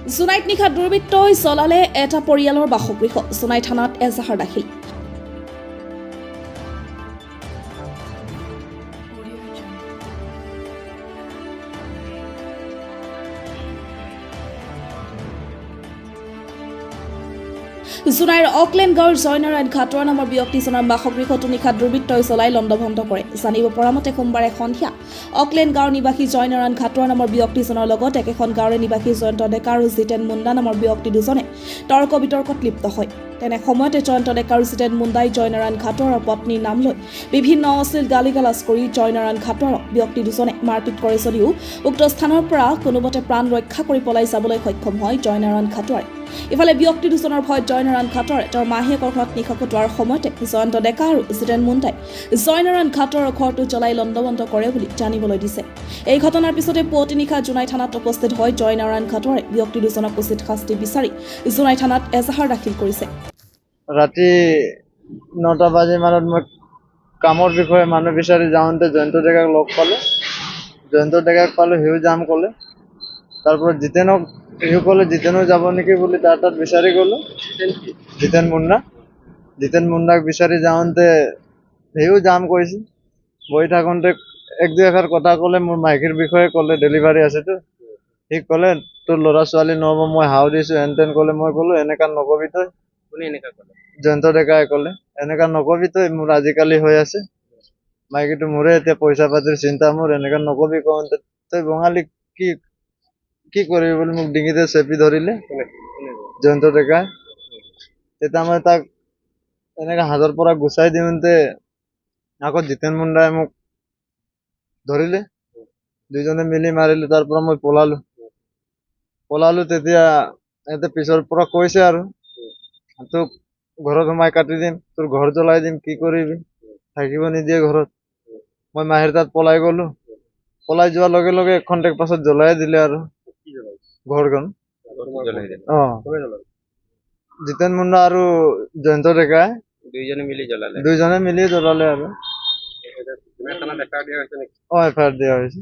জোনাইত নিশা দুৰ্বৃত্তই চলালে এটা পৰিয়ালৰ বাসগৃহ জোনাই থানাত এজাহাৰ দাখিল জোনাইৰ অকলেণ্ড গাঁৱৰ জয়নাৰায়ণ ঘাটোৱাৰ নামৰ ব্যক্তিজনৰ বাসগৃহটো নিশা দুৰ্বৃত্তই চলাই লণ্ডভণ্ড কৰে জানিব পৰা মতে সোমবাৰে সন্ধিয়া অকলেণ্ড গাঁৱৰ নিবাসী জয়নাৰায়ণ ঘাটোৱাৰ নামৰ ব্যক্তিজনৰ লগত একেখন গাঁৱৰে নিবাসী জয়ন্ত ডেকা আৰু জিতেন মুণ্ডা নামৰ ব্যক্তি দুজনে তৰ্ক বিতৰ্কত লিপ্ত হয় তেনে সময়তে জয়ন্ত ডেকা আৰু জিতেন মুণ্ডাই জয়নাৰায়ণ ঘাটোৱাৰৰ পত্নীৰ নাম লৈ বিভিন্ন অশ্লীল গালিগালাজ কৰি জয়নাৰায়ণ ঘাটোৱাৰক ব্যক্তি দুজনে মাৰপিট কৰে যদিও উক্ত স্থানৰ পৰা কোনোমতে প্ৰাণ ৰক্ষা কৰি পলাই যাবলৈ সক্ষম হয় জয়নাৰায়ণ ঘাটোৱাৰে ইফালে ব্যক্তি দুজনৰ ভয়ত জয়নাৰায়ণ ঘাটোৱাৰে তেওঁৰ মাহীয়েকৰ ঘৰত নিশা কটোৱাৰ সময়তে জয়ন্ত ডেকা আৰু জিতেন মুণ্ডাই জয়নাৰায়ণ ঘাটোৱাৰৰ ঘৰটো জ্বলাই লণ্ডভণ্ড কৰে বুলি জানিবলৈ দিছে এই ঘটনাৰ পিছতে পুৱতি নিশা জোনাই থানাত উপস্থিত হয় জয়নাৰায়ণ ঘাটোৱাৰে ব্যক্তি দুজনক উচিত শাস্তি বিচাৰি জোনাই থানাত এজাহাৰ দাখিল কৰিছে ৰাতি 9টা বাজি মানত মই কামৰ বিষয়ে মানুহ বিচাৰি যাওঁতে জয়ন্ত ডেকাক লগ পালোঁ জয়ন্ত ডেকাক পালোঁ সিও যাম ক'লে তাৰপৰা জিতেনক সিও ক'লে জিতেনো যাব নেকি বুলি তাৰ তাত বিচাৰি গ'লোঁ জিতেন মুণ্ডাক বিচাৰি যাওঁতে সিও যাম কৈছে বহি থাকোঁতে এক দুই এষাৰ কথা ক'লে মোৰ মাইকীৰ বিষয়ে ক'লে ডেলিভাৰী আছেতো সি ক'লে তোৰ ল'ৰা ছোৱালী নহ'ব মই হাও দিছোঁ হেন তেন ক'লে মই ক'লোঁ এনেকুৱা নকবি তই কোনে এনেকা ক'লে জয়ন্ত ডেকাই ক'লে এনেকুৱা নকবি তই মোৰ আজিকালি হৈ আছে মাইকীটো মোৰে এতিয়া পইচা পাতিৰ চিন্তা মোৰ এনেকুৱা নকবি কওঁতে তই বঙালী কি কৰিবি বুলি মোক ডিঙিতে চেপি ধৰিলে জয়ন্ত ডেকাই তেতিয়া মই তাক এনেকৈ হাতৰ পৰা গুচাই দিওঁতে আকৌ জিতেন মুণ্ডাই মোক ধৰিলে দুইজনে মিলি মাৰিলে তাৰ পৰা মই পলালো তেতিয়া এতে পিছৰ পৰা কৈছে আৰু তোক ঘৰত সোমাই কাটি দিম তোৰ ঘৰ জ্বলাই দিম কি কৰিবি থাকিব নিদিয়ে ঘৰত মই মাহীৰ তাত পলাই গ'লো পলাই যোৱাৰ লগে লগে খন্তেক পাছত জ্বলাই দিলে আৰু ঘৰখন জিতেন মুণ্ডা আৰু জয়ন্ত ডেকাই দুইজনে মিলি জ্বলালে আৰু থানাত এফআইআৰ দিয়া হৈছে নেকি এফআইআৰ দিয়া হৈছে